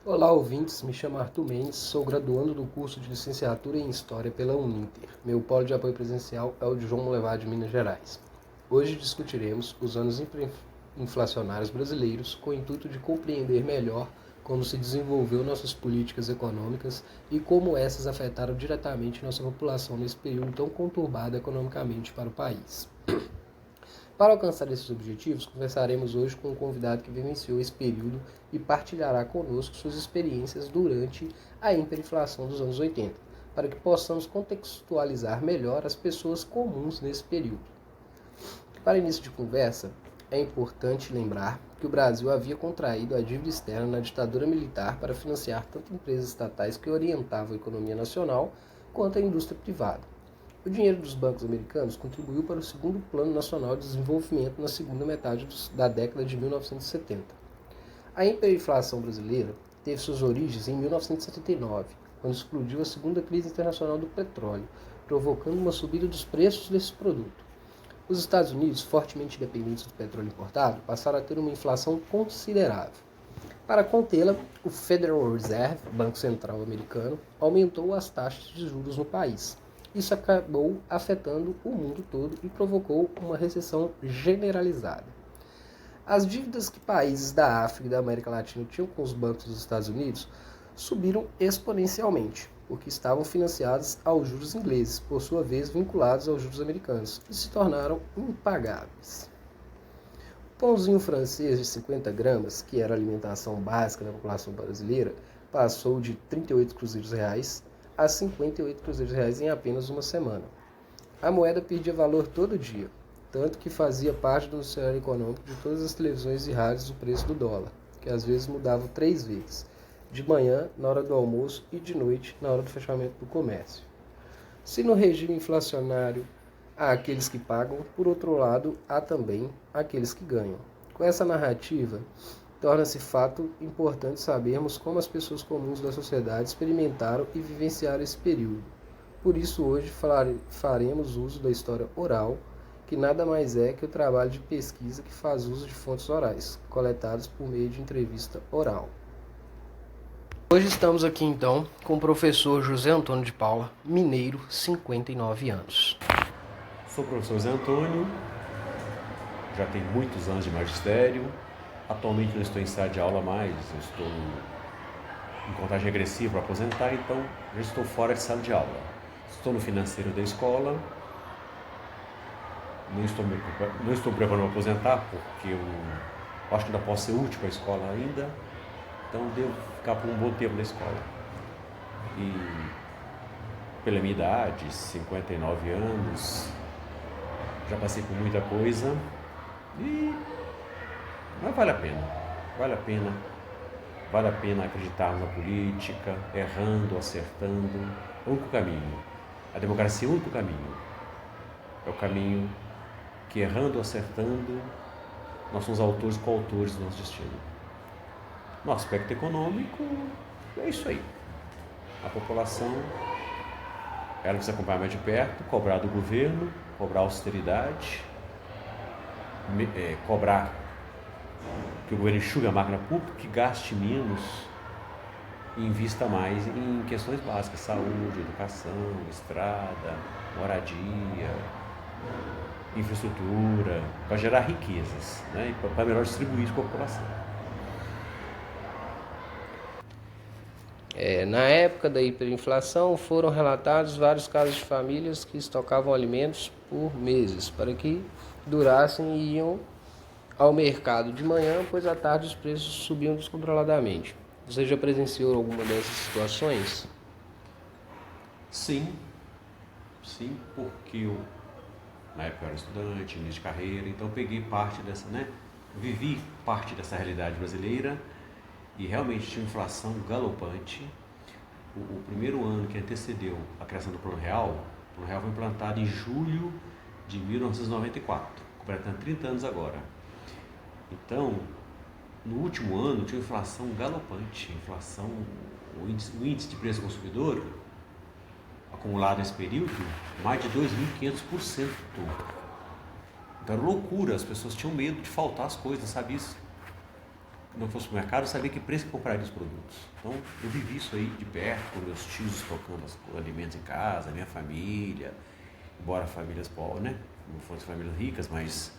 Olá, ouvintes. Me chamo Arthur Mendes, sou graduando do curso de Licenciatura em História pela Uninter. Meu polo de apoio presencial é o de João Molevade, de Minas Gerais. Hoje discutiremos os anos inflacionários brasileiros com o intuito de compreender melhor como se desenvolveu nossas políticas econômicas e como essas afetaram diretamente nossa população nesse período tão conturbado economicamente para o país. Para alcançar esses objetivos, conversaremos hoje com um convidado que vivenciou esse período e partilhará conosco suas experiências durante a hiperinflação dos anos 80, para que possamos contextualizar melhor as pessoas comuns nesse período. Para início de conversa, é importante lembrar que o Brasil havia contraído a dívida externa na ditadura militar para financiar tanto empresas estatais que orientavam a economia nacional quanto a indústria privada. O dinheiro dos bancos americanos contribuiu para o segundo Plano Nacional de Desenvolvimento na segunda metade da década de 1970. A hiperinflação brasileira teve suas origens em 1979, quando explodiu a segunda crise internacional do petróleo, provocando uma subida dos preços desse produto. Os Estados Unidos, fortemente dependentes do petróleo importado, passaram a ter uma inflação considerável. Para contê-la, o Federal Reserve, Banco Central americano, aumentou as taxas de juros no país. Isso acabou afetando o mundo todo e provocou uma recessão generalizada. As dívidas que países da África e da América Latina tinham com os bancos dos Estados Unidos subiram exponencialmente, porque estavam financiadas aos juros ingleses, por sua vez vinculados aos juros americanos, e se tornaram impagáveis. O pãozinho francês de 50 gramas, que era a alimentação básica da população brasileira, passou de 38 cruzeiros reais a 58 cruzeiros reais em apenas uma semana. A moeda perdia valor todo dia, tanto que fazia parte do cenário econômico de todas as televisões e rádios o preço do dólar, que às vezes mudava 3 vezes, de manhã, na hora do almoço, e de noite, na hora do fechamento do comércio. Se no regime inflacionário há aqueles que pagam, por outro lado, há também aqueles que ganham. Com essa narrativa, torna-se fato importante sabermos como as pessoas comuns da sociedade experimentaram e vivenciaram esse período. Por isso, hoje faremos uso da história oral, que nada mais é que o trabalho de pesquisa que faz uso de fontes orais, coletadas por meio de entrevista oral. Hoje estamos aqui então com o professor José Antônio de Paula, mineiro, 59 anos. Sou o professor José Antônio, já tenho muitos anos de magistério. Atualmente não estou em sala de aula mais, eu estou em contagem regressiva para aposentar, então já estou fora de sala de aula. Estou no financeiro da escola, não estou me preparando para aposentar, porque eu acho que ainda posso ser útil para a escola ainda, então devo ficar por um bom tempo na escola. E pela minha idade, 59 anos, já passei por muita coisa, mas vale a pena acreditarmos na política, errando, acertando. É o único caminho. A democracia é o único caminho. É o caminho que, errando, acertando, nós somos autores e coautores do nosso destino. No aspecto econômico, é isso aí. A população, ela precisa acompanhar mais de perto, cobrar do governo, cobrar austeridade, cobrar que o governo enxugue a máquina pública, que gaste menos e invista mais em questões básicas, saúde, educação, estrada, moradia, infraestrutura, para gerar riquezas, né? E para melhor distribuir isso para a população. Na época da hiperinflação, foram relatados vários casos de famílias que estocavam alimentos por meses, para que durassem e iam ao mercado de manhã, pois à tarde os preços subiam descontroladamente. Você já presenciou alguma dessas situações? Sim, porque eu, na época eu era estudante, início de carreira, então peguei parte dessa, vivi parte dessa realidade brasileira e realmente tinha inflação galopante. O primeiro ano que antecedeu a criação do Plano Real foi implantado em julho de 1994, completando 30 anos agora. Então, no último ano tinha inflação galopante, o índice de preço consumidor acumulado nesse período, mais de 2.500%. Então era loucura, as pessoas tinham medo de faltar as coisas, sabe isso? não fosse para o mercado, eu sabia que preço que compraria os produtos. Então, eu vivi isso aí de perto, com meus tios estocando os alimentos em casa, minha família, embora famílias pobres, né? Não fossem famílias ricas, mas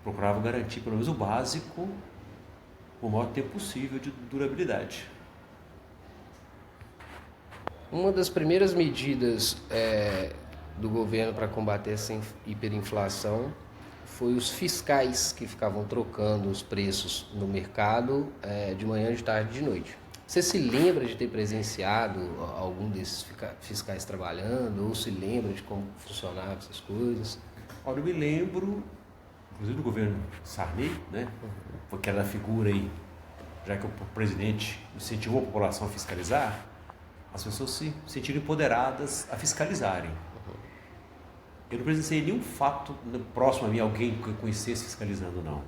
procurava garantir pelo menos o básico o maior tempo possível de durabilidade. Uma das primeiras medidas do governo para combater essa hiperinflação foi os fiscais que ficavam trocando os preços no mercado de manhã, de tarde e de noite. Você se lembra de ter presenciado algum desses fiscais trabalhando, ou se lembra de como funcionavam essas coisas? Olha, eu me lembro, inclusive do governo Sarney, né? Porque era a figura aí, já que o presidente incentivou a população a fiscalizar, as pessoas se sentiram empoderadas a fiscalizarem. Eu não presenciei nenhum fato próximo a mim, alguém que eu conhecesse fiscalizando, não.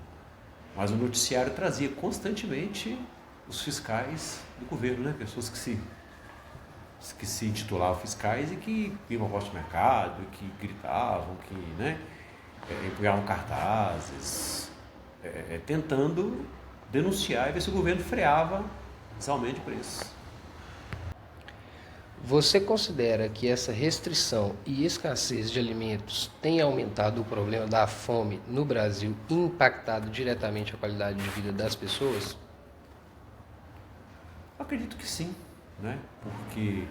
Mas o noticiário trazia constantemente os fiscais do governo, né? Pessoas que se intitulavam fiscais e que iam ao do mercado, que gritavam, que, né, empunhavam cartazes, tentando denunciar e ver se o governo freava esse aumento de preços. Você considera que essa restrição e escassez de alimentos tem aumentado o problema da fome no Brasil e impactado diretamente a qualidade de vida das pessoas? Eu acredito que sim, né? Porque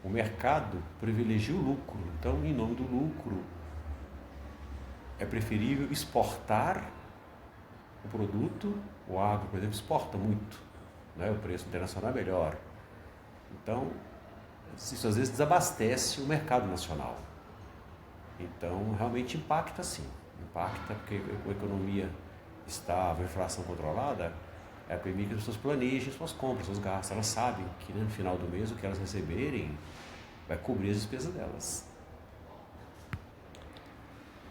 o mercado privilegia o lucro. Então, em nome do lucro, é preferível exportar o produto. O agro, por exemplo, exporta muito, né? O preço internacional é melhor. Então, isso às vezes desabastece o mercado nacional. Então, realmente impacta sim. Impacta porque a economia estável, a inflação controlada, permite que as pessoas planejem suas compras, seus gastos. Elas sabem que, né, no final do mês o que elas receberem vai cobrir as despesas delas.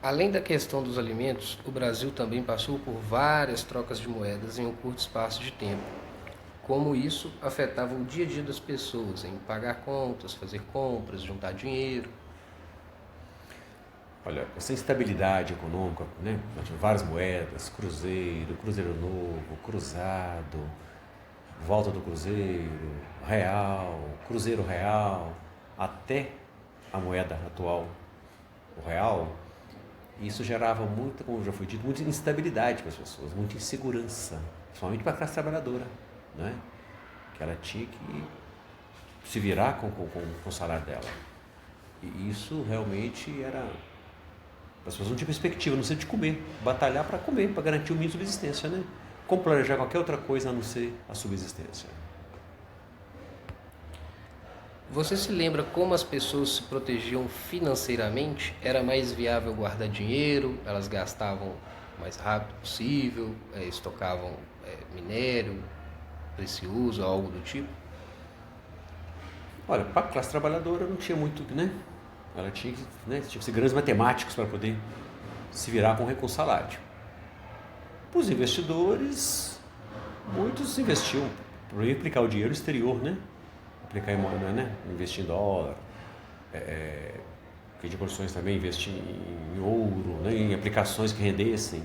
Além da questão dos alimentos, o Brasil também passou por várias trocas de moedas em um curto espaço de tempo. Como isso afetava o dia a dia das pessoas em pagar contas, fazer compras, juntar dinheiro. Olha, essa instabilidade econômica, né? Nós tivemos várias moedas, cruzeiro, cruzeiro novo, cruzado, volta do cruzeiro, real, cruzeiro real, até a moeda atual, o real. Isso gerava muita, como já foi dito, muita instabilidade para as pessoas, muita insegurança, principalmente para a classe trabalhadora, né? Que ela tinha que se virar com o salário dela. E isso realmente era... As pessoas não tinham perspectiva, não sei de comer, batalhar para comer, para garantir o mínimo de subsistência, né? Como planejar qualquer outra coisa a não ser a subsistência. Você se lembra como as pessoas se protegiam financeiramente? Era mais viável guardar dinheiro, elas gastavam o mais rápido possível, estocavam minério, precioso, algo do tipo? Olha, para a classe trabalhadora não tinha muito, né? Ela tinha que ser grandes matemáticos para poder se virar com salário. Para os investidores, muitos investiam para aplicar o dinheiro no exterior, né? Aplicar em moeda, né? Investir em dólar, que tinha condições também investir em ouro, né? Em aplicações que rendessem.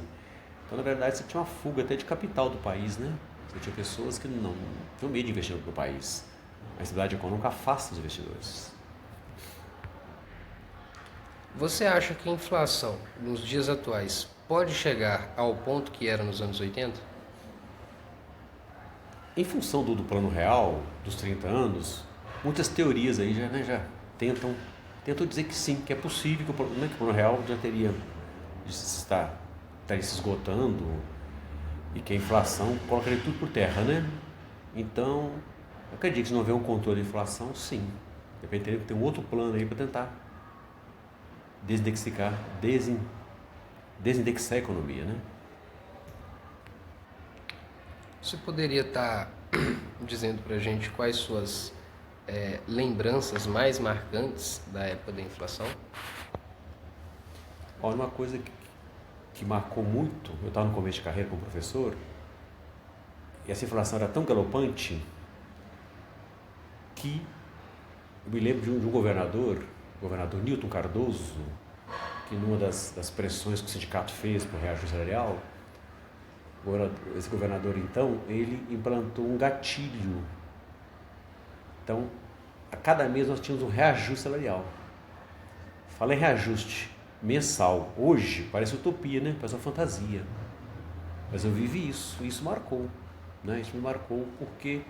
Então, na verdade, você tinha uma fuga até de capital do país, né? Você tinha pessoas que não tinham medo de investir no país. A estabilidade econômica afasta os investidores. Você acha que a inflação, nos dias atuais, pode chegar ao ponto que era nos anos 80? Em função do plano real, dos 30 anos, muitas teorias aí já tentam dizer que sim, que é possível, que o plano real já estaria se esgotando e que a inflação colocaria tudo por terra, né? Então, eu acredito que se não houver um controle da inflação, sim. Depende, teria que ter um outro plano aí para tentar desindexar a economia, né? Você poderia estar dizendo para a gente quais suas lembranças mais marcantes da época da inflação? Olha, uma coisa que marcou muito, eu estava no começo de carreira como professor, e essa inflação era tão galopante que eu me lembro de um governador, o governador Newton Cardoso, que numa das pressões que o sindicato fez para o reajuste salarial, esse governador, então, ele implantou um gatilho. Então, a cada mês nós tínhamos um reajuste salarial. Fala em reajuste mensal. Hoje parece utopia, né? Parece uma fantasia. Mas eu vivi isso, e isso marcou. Né? Isso me marcou porque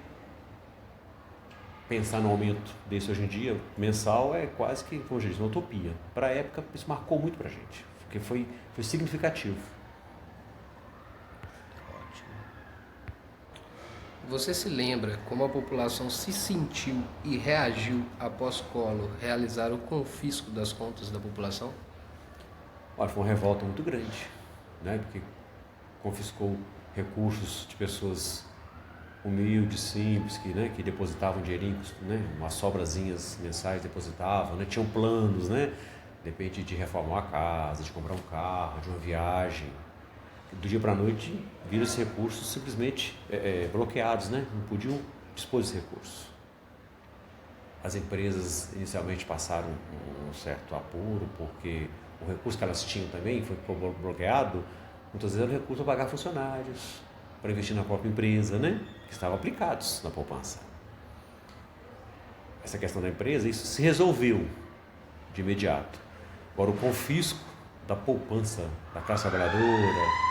pensar no aumento desse hoje em dia, mensal, é quase que, como já disse, uma utopia. Para a época, isso marcou muito para a gente, porque foi significativo. Você se lembra como a população se sentiu e reagiu após Collor realizar o confisco das contas da população? Olha, foi uma revolta muito grande, né? Porque confiscou recursos de pessoas humildes, simples, que depositavam dinheirinho, né? Umas sobrazinhas mensais depositavam, né? Tinham planos, né? De repente de reformar a casa, de comprar um carro, de uma viagem. Do dia para a noite viram esses recursos simplesmente bloqueados, né? Não podiam dispor desses recursos. As empresas inicialmente passaram um certo apuro, porque o recurso que elas tinham também foi bloqueado. Muitas vezes era recurso para pagar funcionários, para investir na própria empresa, né? Que estavam aplicados na poupança. Essa questão da empresa, isso se resolveu de imediato. Agora, o confisco da poupança da classe trabalhadora,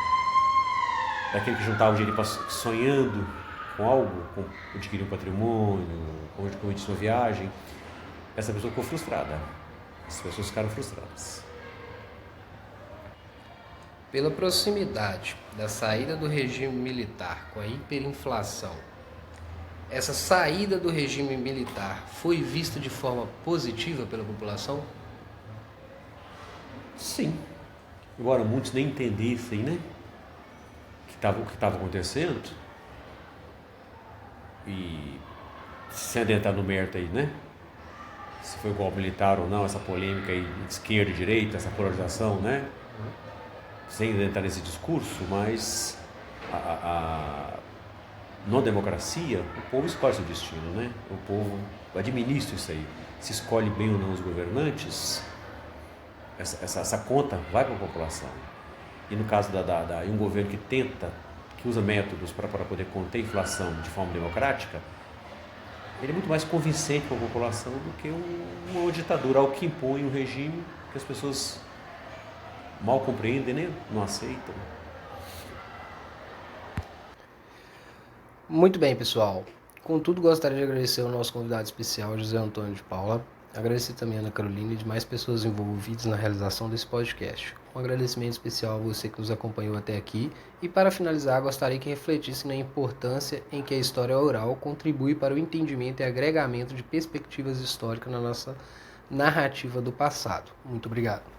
daquele que juntava o dinheiro sonhando com algo, com adquirir um patrimônio, com uma viagem, essa pessoa ficou frustrada. As pessoas ficaram frustradas. Pela proximidade da saída do regime militar com a hiperinflação, essa saída do regime militar foi vista de forma positiva pela população? Sim. Embora muitos nem entendessem, né? O que estava acontecendo, e sem adentrar no mérito aí, né? Se foi golpe militar ou não, essa polêmica aí, esquerda e direita, essa polarização, né? Sem adentrar nesse discurso, mas na democracia, o povo escolhe seu destino, né? O povo administra isso aí. Se escolhe bem ou não os governantes, essa conta vai para a população. E no caso de um governo que usa métodos para poder conter a inflação de forma democrática, ele é muito mais convincente para a população do que uma ditadura, algo que impõe um regime que as pessoas mal compreendem, né? Não aceitam. Muito bem, pessoal. Contudo, gostaria de agradecer ao nosso convidado especial, José Antônio de Paula. Agradecer também a Ana Carolina e demais pessoas envolvidas na realização desse podcast. Um agradecimento especial a você que nos acompanhou até aqui. E para finalizar, gostaria que refletisse na importância em que a história oral contribui para o entendimento e agregamento de perspectivas históricas na nossa narrativa do passado. Muito obrigado.